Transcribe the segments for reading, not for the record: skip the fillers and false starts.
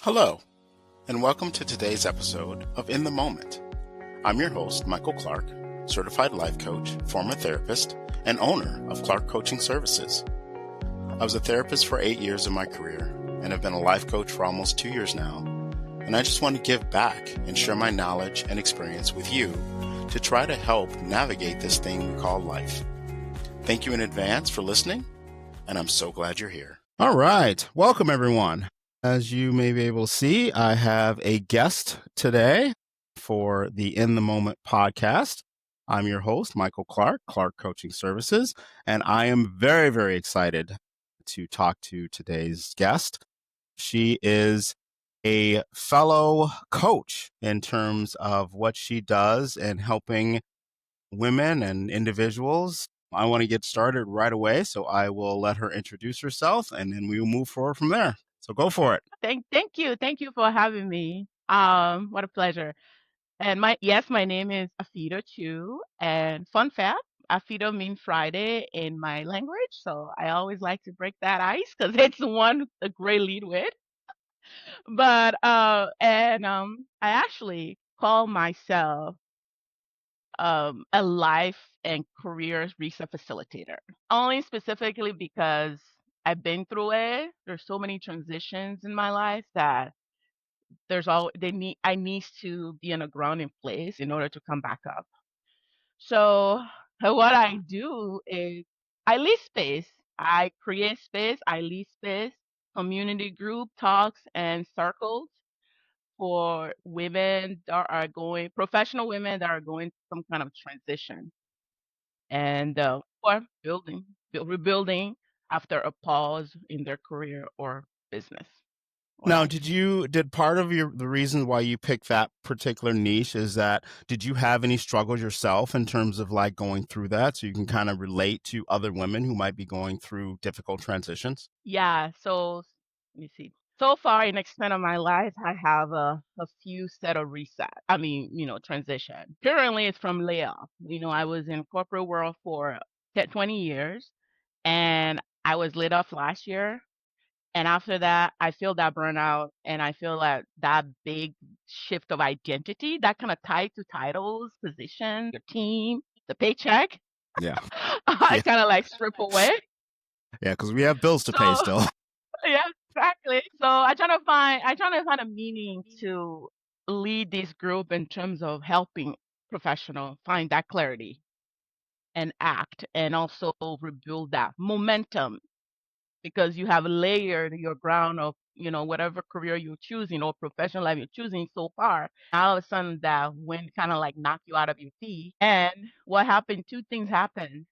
Hello, and welcome to today's episode of In the Moment. I'm your host, Michael Clark, certified life coach, former therapist, and owner of Clark Coaching Services. I was a therapist for 8 years in my career and have been a life coach for almost 2 years now. And I just want to give back and share my knowledge and experience with you to try to help navigate this thing we call life. Thank you in advance for listening, and I'm so glad you're here. All right. Welcome, everyone. As you may be able to see, I have a guest today for the In the Moment podcast. I'm your host, Michael Clark, Clark Coaching Services, and I am very, very excited to talk to today's guest. She is a fellow coach in terms of what she does in helping women and individuals. I want to get started right away, so I will let her introduce herself, and then we will move forward from there. So go for it. Thank you for having me. What a pleasure. And my name is Afito Chiu. And fun fact, Afito means Friday in my language, so I always like to break that ice because it's a great lead with. I actually call myself a life and career reset facilitator, only specifically because I've been through it. There's so many transitions in my life that I need to be in a grounding place in order to come back up. So what I do is I lead space. I create space, I lead space, community group talks and circles for women that are going professional women that are going through some kind of transition and or rebuilding after a pause in their career or business. What Now, I do. did part of the reason why you picked that particular niche is that did you have any struggles yourself in terms of like going through that so you can kind of relate to other women who might be going through difficult transitions? Yeah, so let me see. So far in extent of my life, I have a few set of reset. Transition. Currently, it's from layoff. I was in corporate world for 20 years, and I was laid off last year. And after that, I feel that burnout, and I feel that big shift of identity that kind of tied to titles, position, your team, the paycheck. Yeah. I Yeah. kind of like strip away. Yeah, because we have bills to pay So still. yeah, exactly. So I try to find a meaning to lead this group in terms of helping professional find that clarity and act and also rebuild that momentum because you have layered your ground of, whatever career you're choosing or professional life you're choosing so far. All of a sudden that wind kind of like knock you out of your feet. And what happened? Two things happen.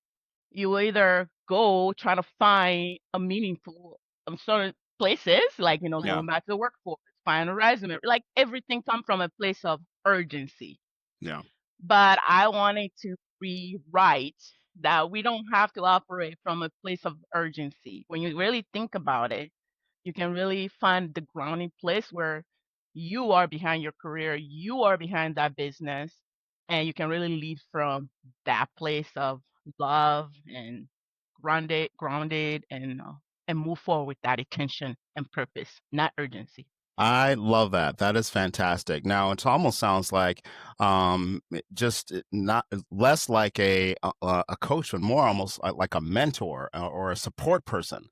You either go try to find a meaningful certain places, like Yeah. going back to the workforce, find a resume, like everything come from a place of urgency. Yeah. But I wanted to rewrite that we don't have to operate from a place of urgency. When you really think about it, you can really find the grounding place where you are behind your career, you are behind that business, and you can really lead from that place of love and grounded and move forward with that intention and purpose, not urgency. I love that. That is fantastic. Now, it almost sounds like just not less like a coach, but more almost like a mentor or a support person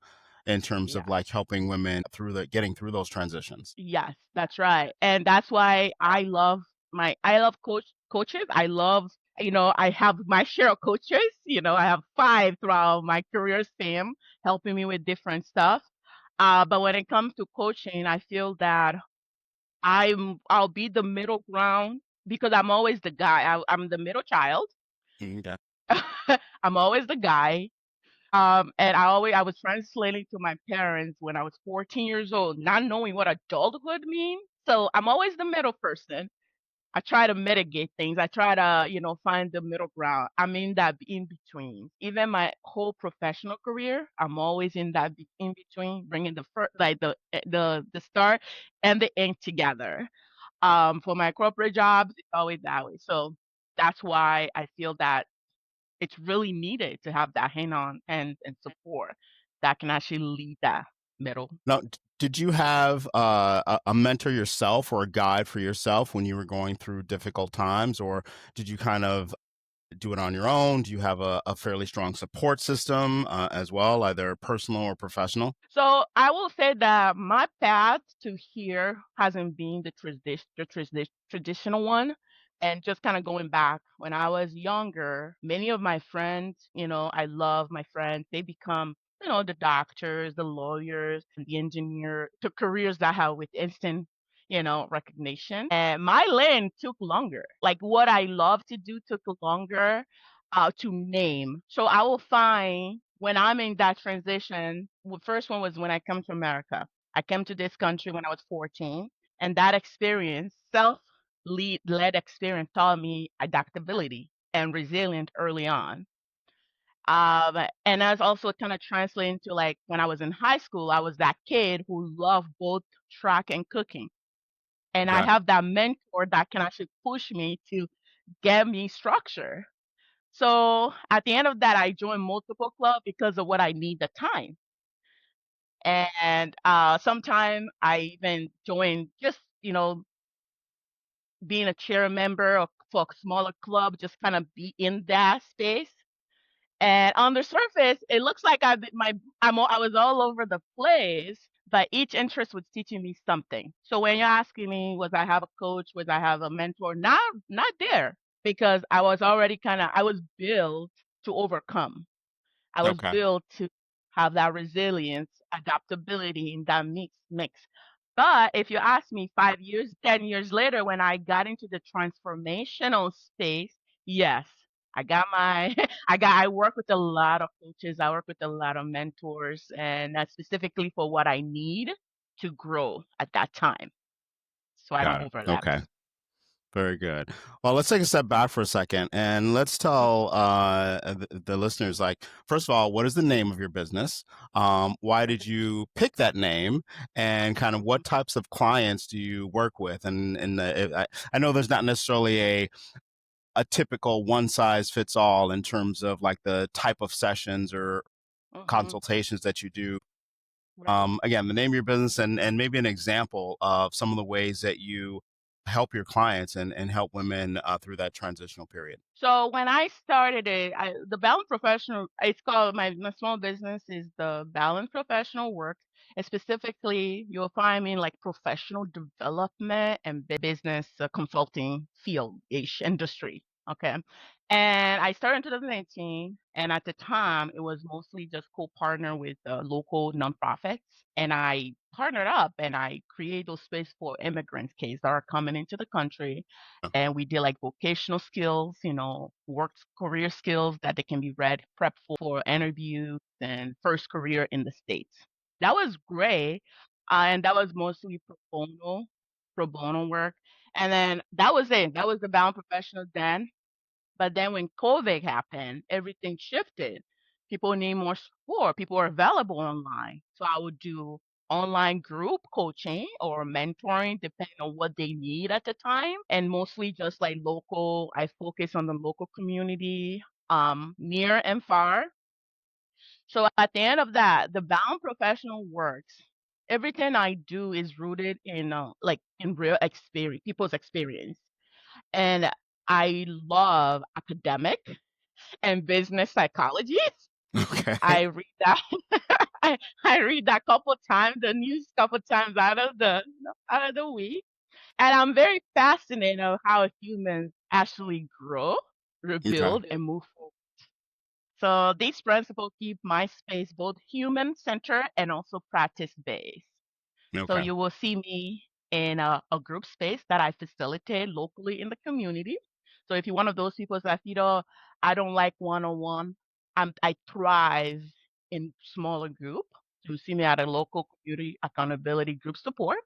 in terms of Yeah. like helping women through getting through those transitions. Yes, that's right. And that's why I love coaches. I love, I have my share of coaches. I have five throughout my career span helping me with different stuff. But when it comes to coaching, I feel that I'll be the middle ground because I'm always the guy. I'm the middle child. Okay. I'm always the guy. And I was translating to my parents when I was 14 years old, not knowing what adulthood means. So I'm always the middle person. I try to mitigate things. I try to, find the middle ground. I'm in that in between. Even my whole professional career, I'm always in that in between, bringing the first, like the start and the end together. For my corporate jobs, it's always that way. So that's why I feel that it's really needed to have that hand on and support that can actually lead that. middle. Now, did you have a mentor yourself or a guide for yourself when you were going through difficult times, or did you kind of do it on your own? Do you have a fairly strong support system as well, either personal or professional? So I will say that my path to here hasn't been the traditional one. And just kind of going back when I was younger, many of my friends, I love my friends. They become, the doctors, the lawyers, and the engineer, to careers that have with instant, recognition. And my lane took longer. Like what I love to do took longer to name. So I will find when I'm in that transition, the first one was when I come to America. I came to this country when I was 14, and that experience, self-led experience, taught me adaptability and resilience early on. And that's also kind of translating to like when I was in high school, I was that kid who loved both track and cooking. And I Okay. have that mentor that can actually push me to get me structure. So at the end of that, I joined multiple clubs because of what I need the time. And sometime I even joined just, being a chair member for a smaller club, just kind of be in that space. And on the surface, it looks like I was all over the place, but each interest was teaching me something. So when you're asking me, was I have a coach, was I have a mentor? Not there because I was built to overcome. I was Okay. built to have that resilience, adaptability in that mix. But if you ask me 5 years, 10 years later, when I got into the transformational space, yes, I got my, I work with a lot of coaches. I work with a lot of mentors, and that's specifically for what I need to grow at that time. So I don't Got it. overlap. Okay. Very good. Well, let's take a step back for a second and let's tell the listeners, like, first of all, what is the name of your business? Why did you pick that name? And kind of what types of clients do you work with? I know there's not necessarily a typical one size fits all in terms of like the type of sessions or Mm-hmm. consultations that you do. Right. Again, the name of your business and maybe an example of some of the ways that you help your clients and help women through that transitional period. So when I started it, the Balance Professional, it's called my small business is the Balance Professional Work. And specifically, you'll find me in like professional development and business consulting field-ish industry. Okay. And I started in 2019. And at the time, it was mostly just co-partner with local nonprofits. And I partnered up and I create those space for immigrants case that are coming into the country, and we did like vocational skills, work career skills that they can be read, prep for interviews and first career in the States. That was great. And that was mostly pro bono work. And then that was it. That was the bound professional then. But then when COVID happened, everything shifted. People need more support. People are available online. So I would do online group coaching or mentoring, depending on what they need at the time. And mostly just like local, I focus on the local community, near and far. So at the end of that, the bound professional works. Everything I do is rooted in like in real experience, people's experience. And I love academic and business psychology. Okay. I read that I read that couple times, the news couple times out of the week. And I'm very fascinated of how humans actually grow, Okay. rebuild, and move forward. So these principles keep my space both human centered and also practice based. So Okay. you will see me in a group space that I facilitate locally in the community. So if you're one of those people that, I don't like one-on-one, I thrive in smaller group. You see me at a local community accountability group support.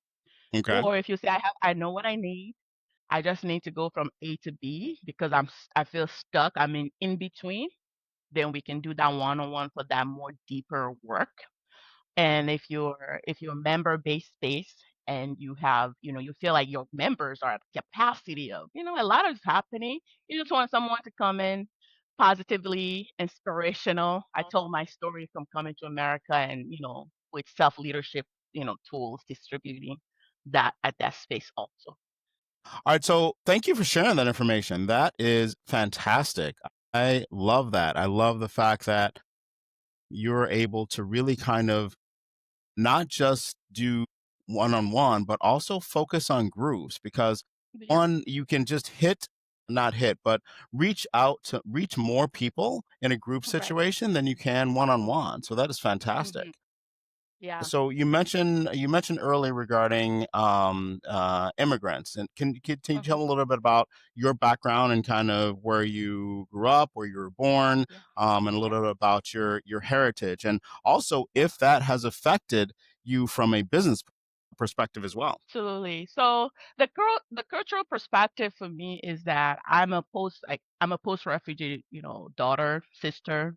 Okay. Or if you say I know what I need, I just need to go from A to B because I feel stuck. I'm in between. Then we can do that one-on-one for that more deeper work. And if you're a member-based space and you have, you feel like your members are at capacity of, a lot is happening. You just want someone to come in positively inspirational. I told my story from coming to America and, with self-leadership, tools, distributing that at that space also. All right. So thank you for sharing that information. That is fantastic. I love that. I love the fact that you're able to really kind of not just do one on one, but also focus on groups because Yeah. one, you can just not hit, but reach out to reach more people in a group Right. situation than you can one on one. So that is Hmm. fantastic. Yeah. So you mentioned earlier regarding immigrants, and can you tell Hmm. a little bit about your background and kind of where you grew up, where you were born, Yeah. and a Yeah. little bit about your heritage, and also if that has affected you from a business perspective as well. Absolutely. So the cultural perspective for me is that I'm a post refugee, daughter, sister,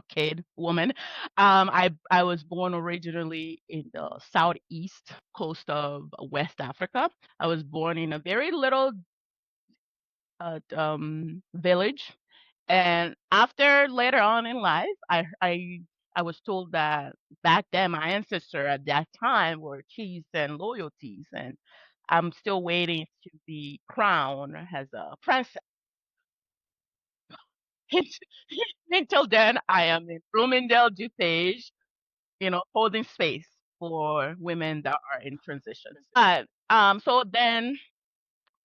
kid, woman. I was born originally in the southeast coast of West Africa. I was born in a very little village, and after later on in life, I was told that back then my ancestor at that time were chiefs and loyalties, and I'm still waiting to be crowned as a princess. Until then, I am in Bloomingdale DuPage, holding space for women that are in transition. But so then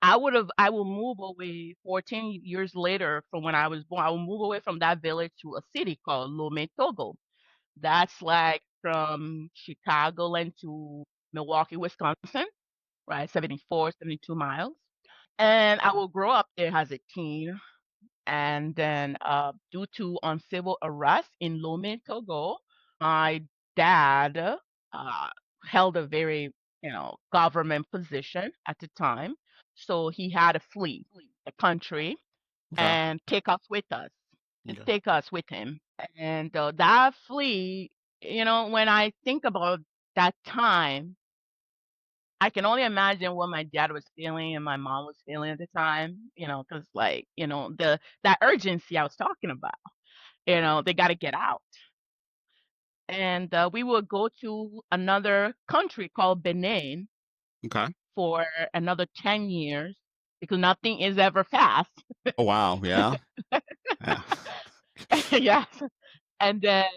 I will move away 14 years later from when I was born. I will move away from that village to a city called Lome, Togo. That's like from Chicagoland to Milwaukee, Wisconsin, right? 74, 72 miles. And I will grow up there as a teen. And then, due to uncivil arrest in Lome, Togo, my dad held a very, government position at the time. So he had to flee the country Okay. and Okay. take us with him. And that flee, when I think about that time, I can only imagine what my dad was feeling and my mom was feeling at the time, because like, that urgency I was talking about, they got to get out. And we would go to another country called Benin Okay. for another 10 years because nothing is ever fast. Oh wow. Yeah. Yeah. Yes. And then,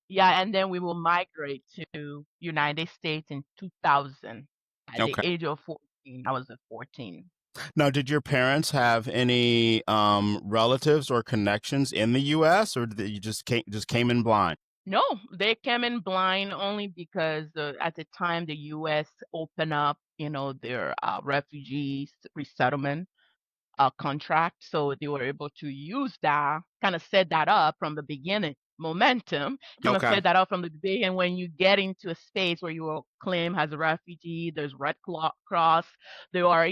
yeah, and then we will migrate to United States in 2000 at the Okay. age of 14. I was at 14. Now, did your parents have any relatives or connections in the U.S., or did you just came in blind? No, they came in blind only because at the time the U.S. opened up, their refugees resettlement contract. So they were able to use that, kind of set that up from the beginning, momentum, kind of Okay. set that up from the beginning. And when you get into a space where you will claim as a refugee, there's Cross, there are,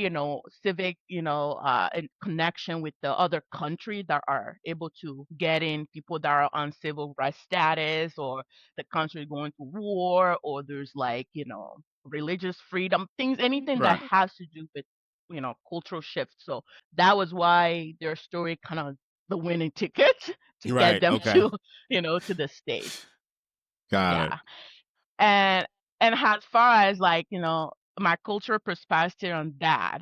civic, in connection with the other country that are able to get in people that are on civil rights status or the country going to war or there's like, religious freedom, things, anything that Right. has to do with, cultural shift. So that was why their story kind of the winning ticket to get Right. them Okay. to, to the States. Got it. Yeah. And as far as like, my cultural perspective on that,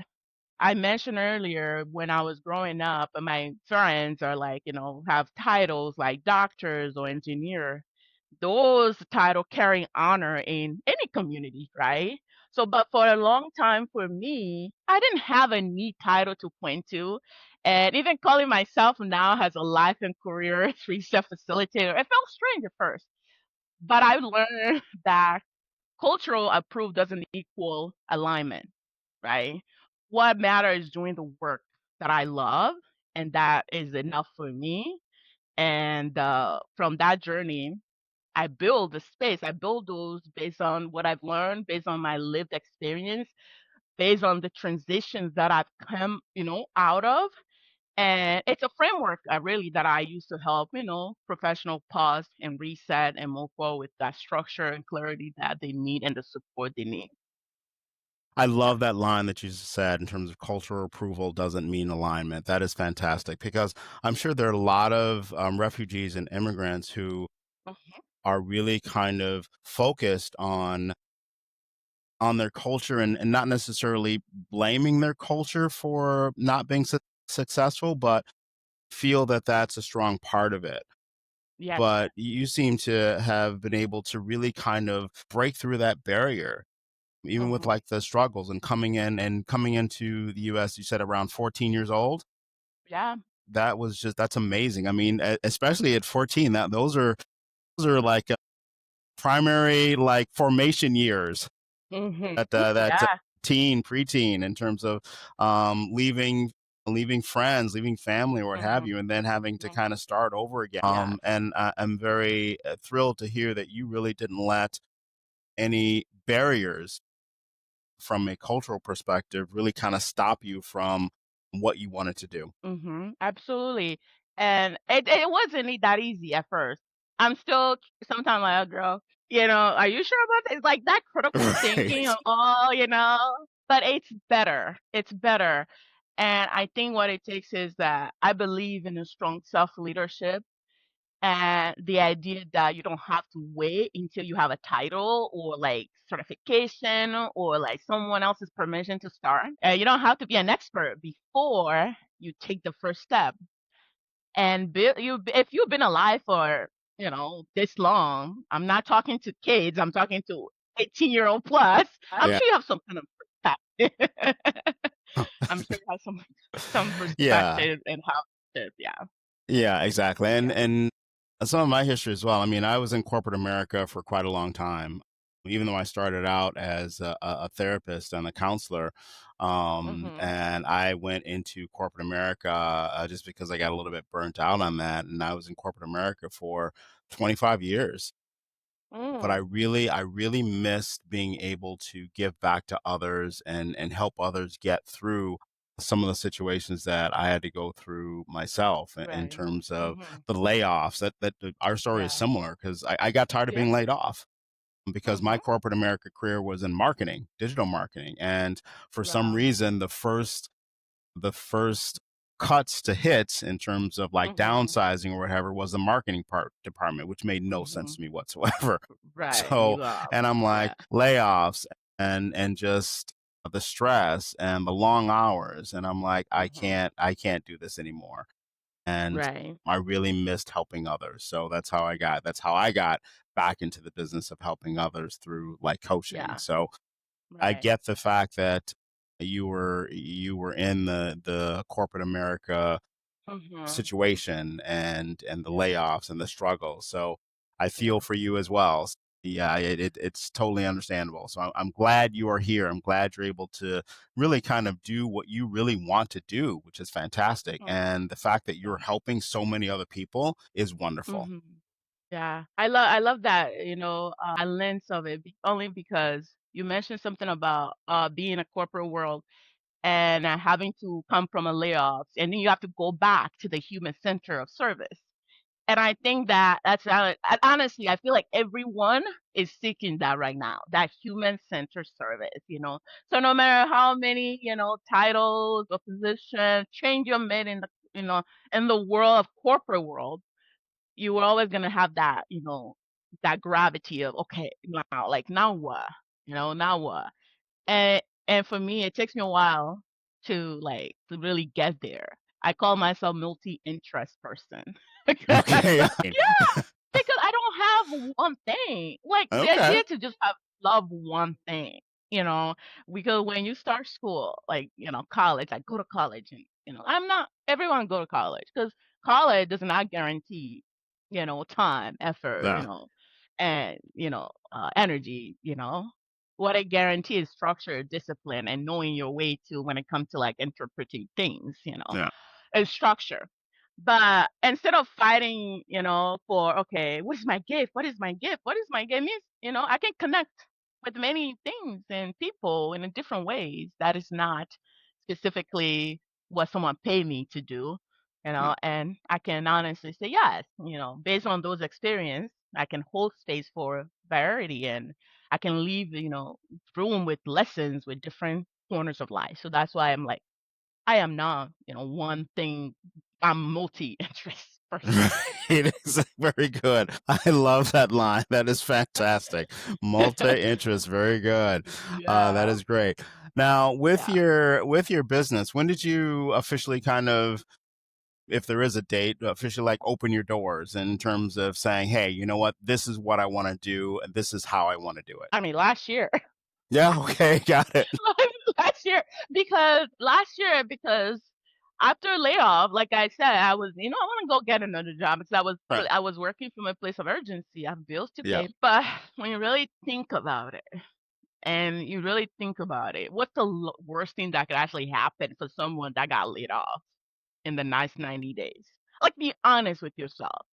I mentioned earlier when I was growing up, my friends are like, have titles like doctors or engineer. Those title carrying honor in any community, right? So, but for a long time for me, I didn't have a neat title to point to. And even calling myself now as a life and career reset facilitator, it felt strange at first. But I learned that cultural approval doesn't equal alignment, right? What matters is doing the work that I love, and that is enough for me. And from that journey, I build the space. I build those based on what I've learned, based on my lived experience, based on the transitions that I've come, out of. And it's a framework really that I use to help, professional pause and reset and move forward with that structure and clarity that they need and the support they need. I Yeah. love that line that you just said in terms of cultural approval doesn't mean alignment. That is fantastic because I'm sure there are a lot of refugees and immigrants who are really kind of focused on their culture, and not necessarily blaming their culture for not being successful, but feel that that's a strong part of it. Yes. But you seem to have been able to really kind of break through that barrier, even with Mhm. like the struggles and coming into the US, you said around 14 years old. Yeah. That's amazing. I mean, especially at 14, that those are like primary like formation years, Mhm. that Yeah. teen, preteen, in terms of leaving friends, leaving family, or what have Mhm. you, and then having to kind Mhm. of start over again. Yeah. And I'm very thrilled to hear that you really didn't let any barriers from a cultural perspective really kind of stop you from what you wanted to do. Absolutely. And it wasn't that easy at first. I'm still sometimes like, oh, girl, are you sure about this? It's like that critical thinking Right. of but it's better. It's better. And I think what it takes is that I believe in a strong self leadership and the idea that you don't have to wait until you have a title or like certification or like someone else's permission to start. You don't have to be an expert before you take the first step. And if you've been alive for this long, I'm not talking to kids. I'm talking to 18-year-old plus. I'm Yeah. sure you have some kind of perspective. I'm sure you have some Yeah. perspective and how. Yeah, Yeah, exactly. And yeah. and some of my history as well. I mean, I was in corporate America for quite a long time. Even though I started out as a therapist and a counselor, Mhm. and I went into corporate America just because I got a little bit burnt out on that, and I was in corporate America for 25 years. But Mm. I really missed being able to give back to others and help others get through some of the situations that I had to go through myself in Right. terms of Mhm. the layoffs. Our story is Yeah. similar because I got tired of Yeah. being laid off because my Mhm. corporate America career was in marketing, digital marketing, and for some Wow. reason the first cuts to hit in terms of like Mhm. downsizing or whatever was the marketing part department, which made no sense Mhm. to me whatsoever. Right. So, Wow. and I'm like Yeah. layoffs and just the stress and the long hours. And I'm like, Mhm. I can't do this anymore. And Right. I really missed helping others. So that's how I got back into the business of helping others through like coaching. Yeah. So I Right. get the fact that you were in the corporate America Mhm. situation and the Yeah. layoffs and the struggles. So I feel Yeah. for you as well. Yeah, it's totally understandable. So I'm glad you are here. I'm glad you're able to really kind of do what you really want to do, which is fantastic. Mhm. And the fact that you're Yeah. helping so many other people is wonderful. Mhm. Yeah. I love that, lens of it only because you mentioned something about being in a corporate world and having to come from a layoffs and then you have to go back to the human center of service. And I think that that's valid. Honestly, I feel like everyone is seeking that right now, that human-centered service. So no matter how many, titles or positions, change you made in the world of corporate world, you are always gonna have that, that gravity of, okay, now what? Now what? And for me, it takes me a while to really get there. I call myself multi-interest person because Okay. because I don't have one thing. Like the Okay. idea to just have love one thing, you know, because when you start school, like, college, I go to college and, I'm not everyone go to college because college does not guarantee, time, effort, Yeah. and, energy. What it guarantees is structure, discipline, and knowing your way to when it comes to like interpreting things, Yeah. and structure. But instead of fighting, for okay, what is my gift? What is my gift? What is my gift? Means, I can connect with many things and people in a different ways. That is not specifically what someone paid me to do, Yeah. and I can honestly say yes, based on those experience, I can hold space for variety and I can leave, room with lessons with different corners of life. So that's why I'm like, I am not, one thing. I'm multi-interest. person. It's very good. I love that line. That is fantastic. Multi-interest, very good. That Yeah, is great. Now, yeah. with your business, when did you officially kind of, if there is a date, officially like open your doors in terms of saying, "Hey, you know what? This is what I want to do, and this is how I want to do it." I mean, last year. Yeah. Okay. Got it. Last year because after layoff, like I said, I was, I want to go get another job because Right. I was working from a place of urgency. I have bills to Yeah. pay. But when you really think about it, and you really think about it, what's the worst thing that could actually happen for someone that got laid off in the next 90 days? Like, be honest with yourself.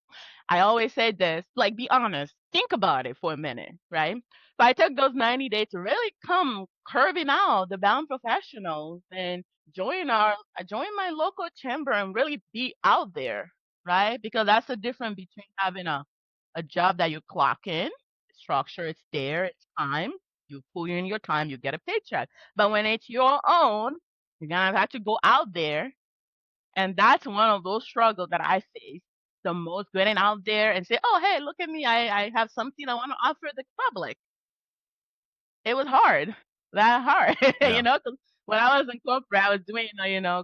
I always say this, like, be honest. Think about it for a minute, right? If I took those 90 days to really come curving out the bound professionals and join my local chamber and really be out there, right? Because that's the difference between having a job that you clock in, structure, it's there, it's time, you put in your time, you get a paycheck. But when it's your own, you're gonna have to go out there, and that's one of those struggles that I face the most, getting out there and say, "Oh, hey, look at me. I have something I want to offer the public." It was hard, that hard, Yeah. 'cause when I was in corporate, I was doing,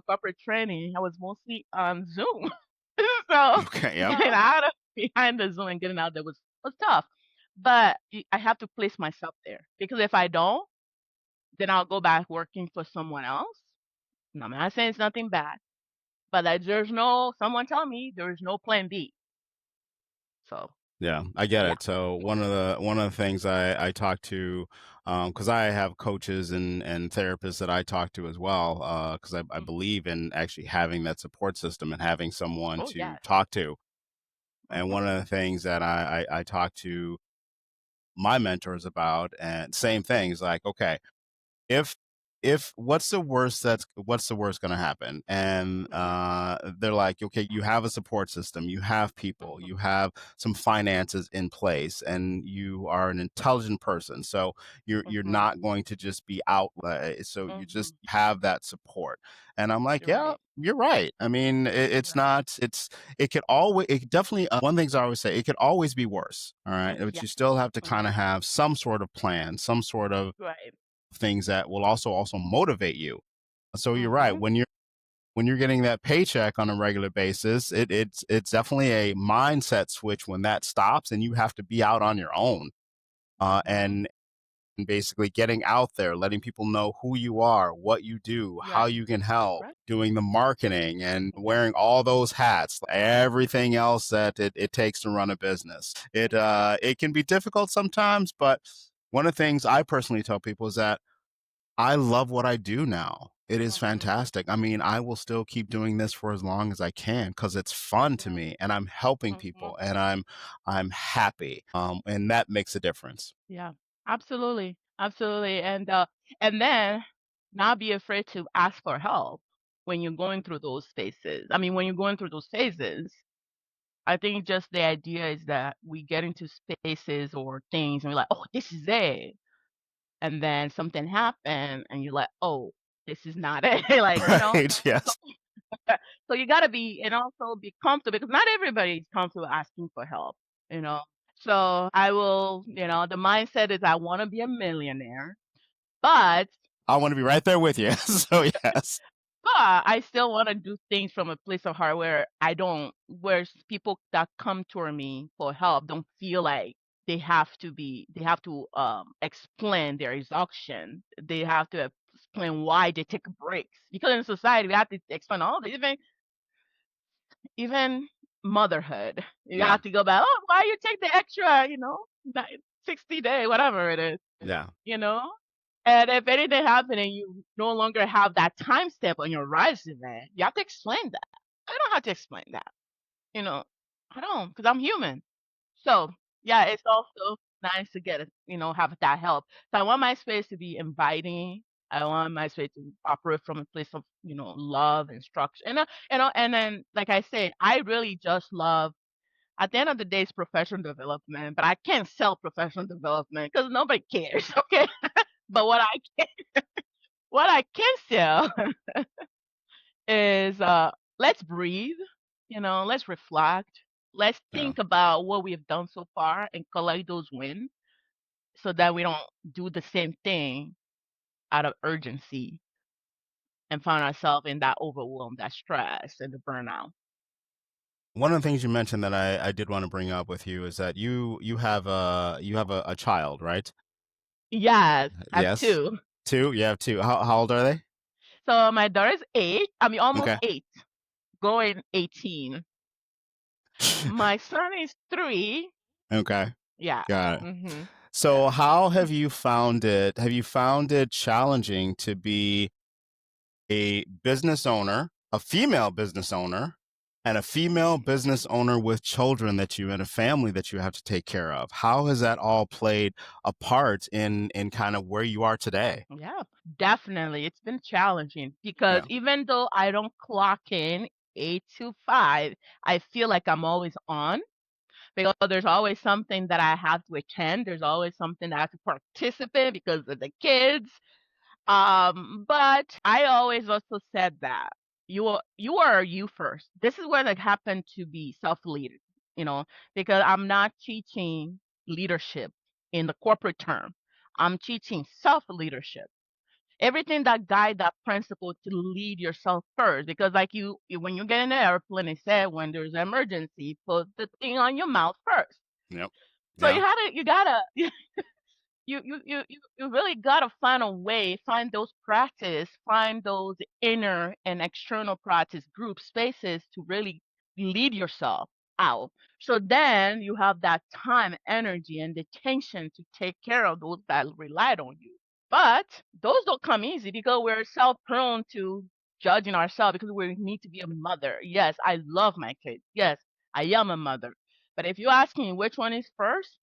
corporate training. I was mostly on Zoom. So Okay. Yep. getting out of behind the Zoom and getting out there was tough. But I have to place myself there because if I don't, then I'll go back working for someone else. And I'm not saying it's nothing bad, but someone tell me there is no plan B. So, Yeah, I get yeah. it. So one of the things I talk to, because I have coaches and therapists that I talk to as well, because I Mhm. believe in actually having that support system and having someone Oh, to yes. talk to. And Mhm. one of the things that I talk to my mentors about, and same things like, okay, if what's the worst going to happen, and Mhm. they're like, okay, you have a support system, you have people, Mhm. you have some finances in place, and you are an intelligent person, so you're Mhm. not going to just be out, so you just Mhm. have that support. And I'm like, You're yeah, right. you're right. I mean, You're it's right. not it's it could always, it definitely, one things I always say, it could always be worse, all right, but Yeah. you still have to kind Mhm. of have some sort of plan, some sort of Right. things that will also motivate you. So you're right. Mhm. When you're getting that paycheck on a regular basis, it's definitely a mindset switch when that stops and you have to be out on your own. Mhm. And basically getting out there, letting people know who you are, what you do, how Right. you can help, Right. doing the marketing and Yeah. wearing all those hats, everything else that it takes to run a business. It can be difficult sometimes, but one of the things I personally tell people is that I love what I do now. It is Mhm. fantastic. I mean, I will still keep doing this for as long as I can because it's fun to Right. me and I'm helping Mhm. people and I'm happy. And that makes a difference. Yeah. Absolutely. Absolutely. And then not be afraid to ask for help when you're going through those phases. I mean, when you're going through those phases, I think just the idea is that we get into spaces or things and we're like, "Oh, this is it." And then something happened and you're like, "Oh, this is not it." Like, Right. so Yes. so you gotta be and also be comfortable because not everybody's comfortable asking for help, you know? So I will, the mindset is I wanna be a millionaire, but I want to be right there with you. So yes. I still wanna do things from a place of heart where I don't where people that come to me for help don't feel like they have to, explain their exhaustion. They have to explain why they take breaks. Because in society, we have to explain all this, even motherhood. You Yeah. have to go back, "Oh, why you take the extra, 60 day, whatever it is," Yeah. you know? And if anything happened and you no longer have that timestamp on your resume, you have to explain that. I don't have to explain that, you know? I don't, because I'm human. So, yeah, it's also nice to have that help. So I want my space to be inviting. I want my space to operate from a place of, love and structure. And then, like I said, I really just love, at the end of the day, it's professional development, but I can't sell professional development because nobody cares, okay? But what I can sell is let's breathe. let's reflect. Let's Yeah. think about what we have done so far and collect those wins so that we don't do the same thing out of urgency and find ourselves in that overwhelm, that stress, and the burnout. One of the things you mentioned that I did want to bring up with you is that you have a child, right? Yes, I have Yes. two. Two? You have two. How old are they? So my daughter's 8. I mean, almost Okay. 8, going 18. My son is 3. Okay. Yeah. Got it. Mhm. So Yeah. how have you found it? Have you found it challenging to be a business owner, a female business owner, and a female business owner with children that you and a family that you have to take care of? How has that all played a part in kind of where you are today? Yeah, definitely. It's been challenging because Yeah. even though I don't clock in 8 to 5, I feel like I'm always on because there's always something that I have to attend. There's always something that I have to participate because of the kids. But I always also said that you are you first. This is where I happen to be self-lead, you know, because I'm not teaching leadership in the corporate term. I'm teaching self-leadership, everything that guide that principle to lead yourself first, because like when you get in the airplane, it said when there's an emergency, put the thing on your mouth first. Yep. So Yeah. you gotta you really gotta find a way, find those practice, find those inner and external practice group spaces to really lead yourself out. So then you have that time, energy, and the attention to take care of those that relied on you. But those don't come easy because we're self prone to judging ourselves because we need to be a mother. Yes, I love my kids. Yes, I am a mother. But if you ask me which one is first,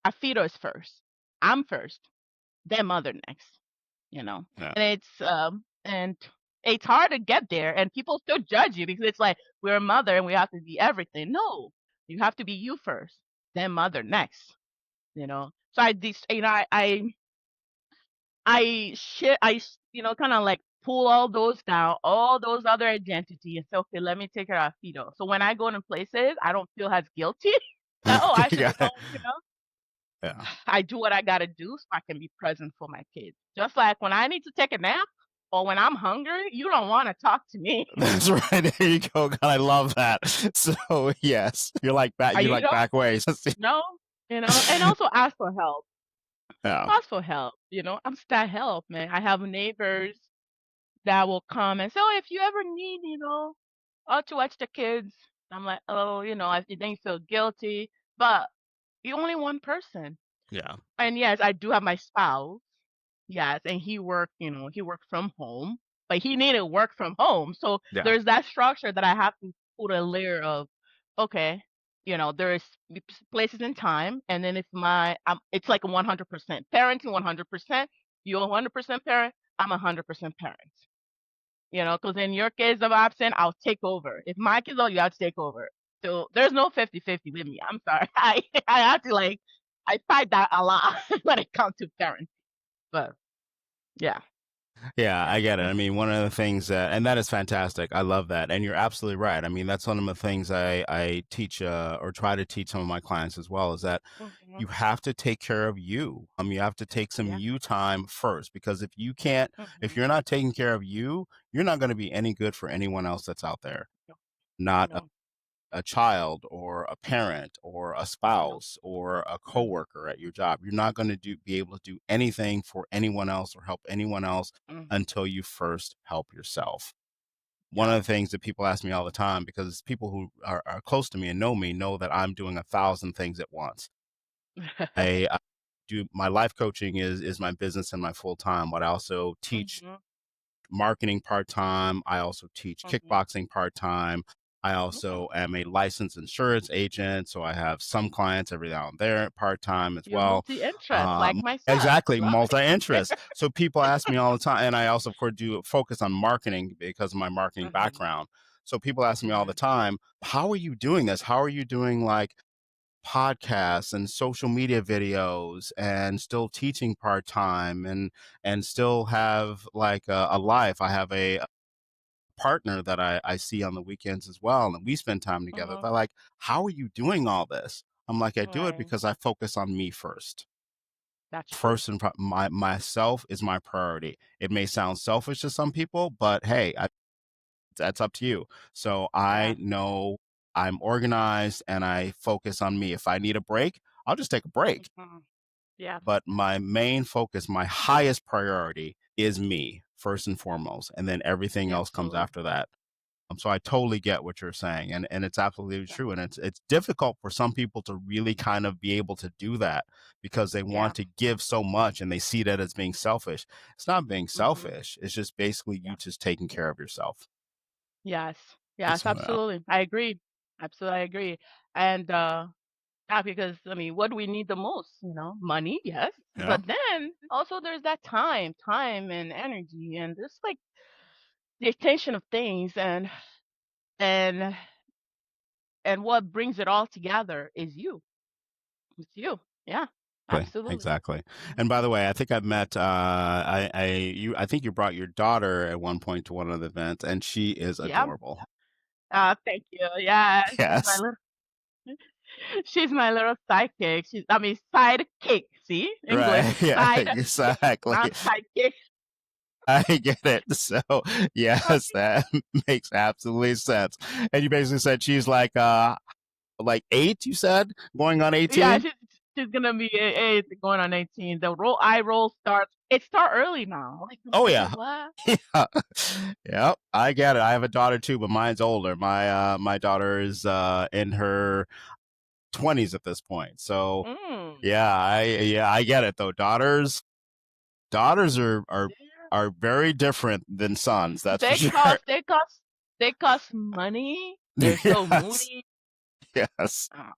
Afito is first. I'm first, then mother next, you know. Yeah. And it's hard to get there and people still judge you because it's like we're a mother and we have to be everything. No, you have to be you first, then mother next, you know. So kind of like pull all those down, all those other identity and say, okay, let me take care of Fido. So when I go into places, I don't feel as guilty. That, oh, I should Yeah. have known, you know. Yeah. I do what I gotta do so I can be present for my kids. Just like when I need to take a nap or when I'm hungry, you don't want to talk to me. That's right. There you go. God, I love that. So yes, you're like back. You You like don't back ways. know, and also ask for help. Yeah. Ask for help. I'm that help, man. I have neighbors that will come and say, "Oh, if you ever need, to watch the kids." I'm like, "Oh, then you feel guilty, but you're only one person." Yeah. And yes, I do have my spouse. Yes, and he worked from home, but he needed work from home. So Yeah. there's that structure that I have to put a layer of, okay, there's places in time, and then it's like a 100% parenting, 100%. You're 100% parent. I'm 100% parent. Because in your case of absent, I'll take over. If my kids are, you have to take over. So there's no 50-50 with me. I'm sorry. I have to I fight that a lot when it comes to parenting. But yeah. Yeah, Yeah. I get it. I mean, one of the things and that is fantastic. I love that. And you're absolutely right. I mean, that's one of the things I teach or try to teach some of my clients as well is that Mhm. you have to take care of you. You have to take some Yeah. you time first because if Mhm. you're not taking care of you, you're not going to be any good for anyone else that's out there. No. Not No. a child or a parent or a No. spouse or a Mhm. coworker at your job. You're not going to be able to do anything for anyone else or help anyone else Mhm. until you first help yourself. One Yeah. of the things that people ask me all the time, because people who are close to me and know me know that I'm doing 1,000 things at once. I do my life coaching is my business and my full time, but I also teach Mhm. marketing part time. I also teach Mhm. kickboxing part time. I Mm. also am a licensed insurance agent, so I have some clients every now and there part time as You're well. multi-interest like my son. Exactly, Love multi it. interest. So people ask me all the time, and I also, of course, do focus on marketing because of my marketing Mhm. background. So people ask me all the Right. time, how are you doing this? How are you doing like podcasts and social media videos and still teaching part time and still have like a life? I have a partner that I see on the weekends as well, and we spend time together. Mhm. They're like, "How are you doing all this?" I'm like, "I do it Right. because I focus on me first. That's true. First and myself is my priority. It may sound selfish to some people, but hey, that's up to you. So I Yes. know I'm organized and I focus on me. If I need a break, I'll just take a break. Mhm. Yes. But my main focus, my highest priority is me first and foremost, and then everything Yeah, else comes absolutely. after that. So I totally get what you're saying, and it's absolutely Yeah. true. And it's difficult for some people to really kind of be able to do that because they Yeah. want to give so much and they see that as being selfish. It's not being Mhm. selfish. It's just basically Yeah. you just taking care of yourself. Yes. Yes, So absolutely. I agree. Absolutely, I agree. And yeah, because I mean, what do we need the most? Money, yes, yeah. but then also there's that time and energy, and just like the attention of things, and and what brings it all together is you. It's you. Yeah, absolutely. Exactly. Mhm. And by the way, I think I've met I think you brought your daughter at one point to one of the events and she is Yeah. adorable. Thank you. Yeah, Yes. she's my little sidekick. I mean sidekick. See English Right. Yeah, sidekick, exactly. not sidekick. I get it. So, yes, that makes absolutely sense. And you basically said she's like 8, you said, going on Yeah, 18? she's gonna be 8 going on 18. The roll starts. It start early now. Like I'm Oh thinking, yeah. what? Yeah. Yep, I get it. I have a daughter too, but mine's older. My daughter is in her 20s at this point. So, Mm. yeah, I get it though. Daughters Yeah. are very different than sons, that's for They sure. cost. They cost. They cost money. They're so Yes. moody. Yes. Uh,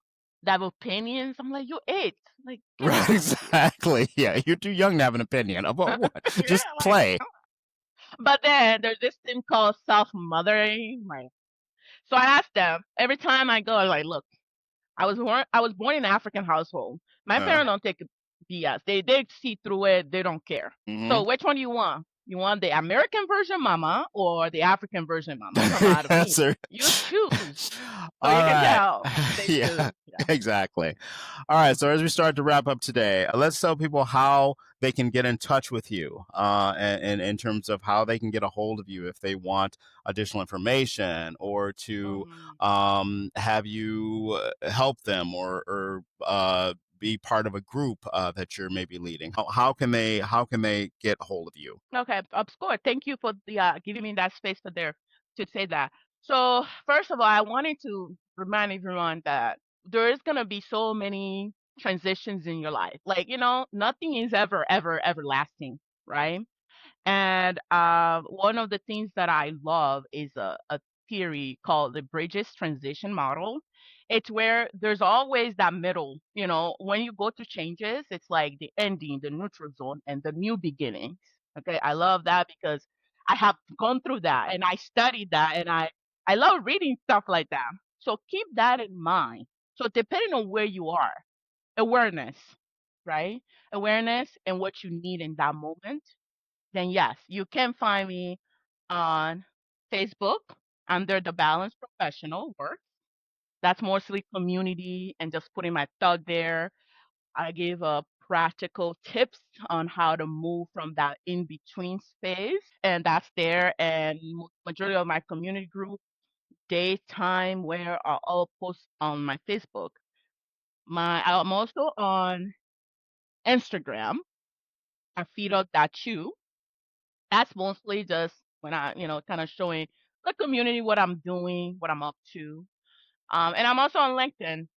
they have opinions. I'm like, you 8. Like, get Right, out of here. exactly. Yeah, you're too young to have an opinion. About what? Yeah, Just like. play. But then there's this thing called self mothering. Like, so I ask them every time I go. I'm like, look. I was born in an African household. My Uh, parents don't take BS. They see through it. They don't care. So mm-hmm. which one do you want? You want the American version mama or the African version mama? Come out of Yes, me. sir. You choose. So All you can right. tell they Yeah, choose. Yeah. exactly. All right. So as we start to wrap up today, let's tell people how they can get in touch with you, and in terms of how they can get a hold of you if they want additional information or to Mhm. have you help them or be part of a group that you're maybe leading. How can they get a hold of you? Okay, score. Thank you for the giving me that space for there to say that. So first of all, I wanted to remind everyone that there is gonna be so many transitions in your life. Like, nothing is ever everlasting, right? And one of the things that I love is a theory called the Bridges transition model. It's where there's always that middle, when you go through changes, it's like the ending, the neutral zone, and the new beginnings. Okay, I love that because I have gone through that and I studied that and I love reading stuff like that. So keep that in mind. So depending on where you are, awareness, right? Awareness and what you need in that moment, then yes, you can find me on Facebook under the Balance Professional Work. That's mostly community and just putting my thought there. I give practical tips on how to move from that in between space, and that's there. And majority of my community group, daytime, where I all post on my Facebook. I'm also on Instagram, Afito Chiu. That's mostly just when kind of showing the community what I'm doing, what I'm up to. And I'm also on LinkedIn.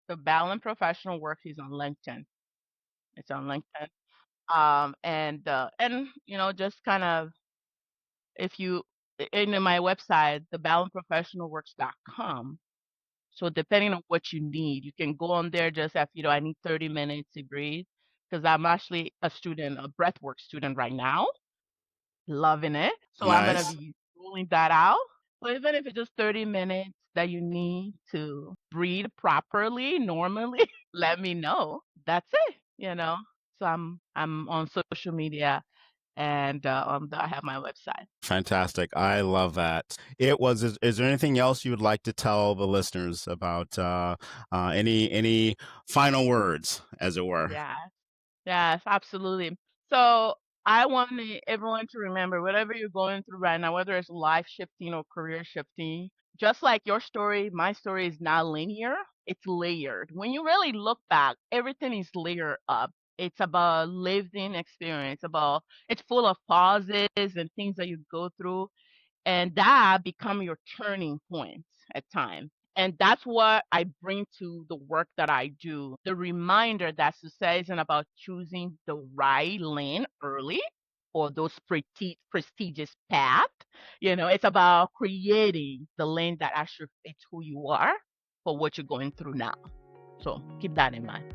The Balance Professional Works is on LinkedIn. It's on LinkedIn. And just kind of if you in my website, thebalanceprofessionalworks.com. So depending on what you need, you can go on there just after, I need 30 minutes to breathe because I'm actually a breathwork student right now. Loving it. So I'm gonna Nice. be rolling that out. So even if it's just 30 minutes that you need to breathe properly, normally, let me know. That's it. So I'm on social media and I have my website. Fantastic. I love that. Is there anything else you would like to tell the listeners about any final words, as it were? Yeah. Yes, absolutely. So I want everyone to remember whatever you're going through right now, whether it's life shifting or career shifting, just like your story, my story is not linear, it's layered. When you really look back, everything is layered up. It's about lived-in experience, it's full of pauses and things that you go through, and that become your turning points at times. And that's what I bring to the work that I do. The reminder that success isn't about choosing the right lane early or those prestigious path. It's about creating the lane that actually fits who you are for what you're going through now. So keep that in mind.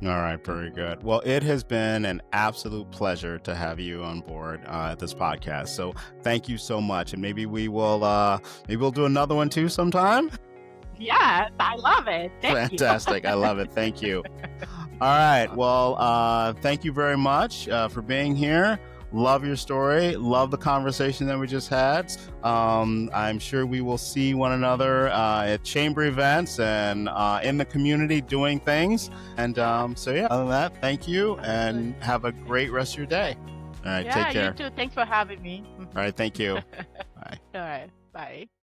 All right, very good. Well, it has been an absolute pleasure to have you on board at this podcast. So thank you so much, and maybe we'll do another one too sometime. Yes, I love it. Thank Fantastic. I love it. Thank you. All right. Well, thank you very much for being here. Love your story. Love the conversation that we just had. I'm sure we will see one another at chamber events and in the community doing things. And so, yeah, other than that, thank you and have a great rest of your day. All right. Take care. You too. Thanks for having me. All right. Thank you. Bye. All right. Bye.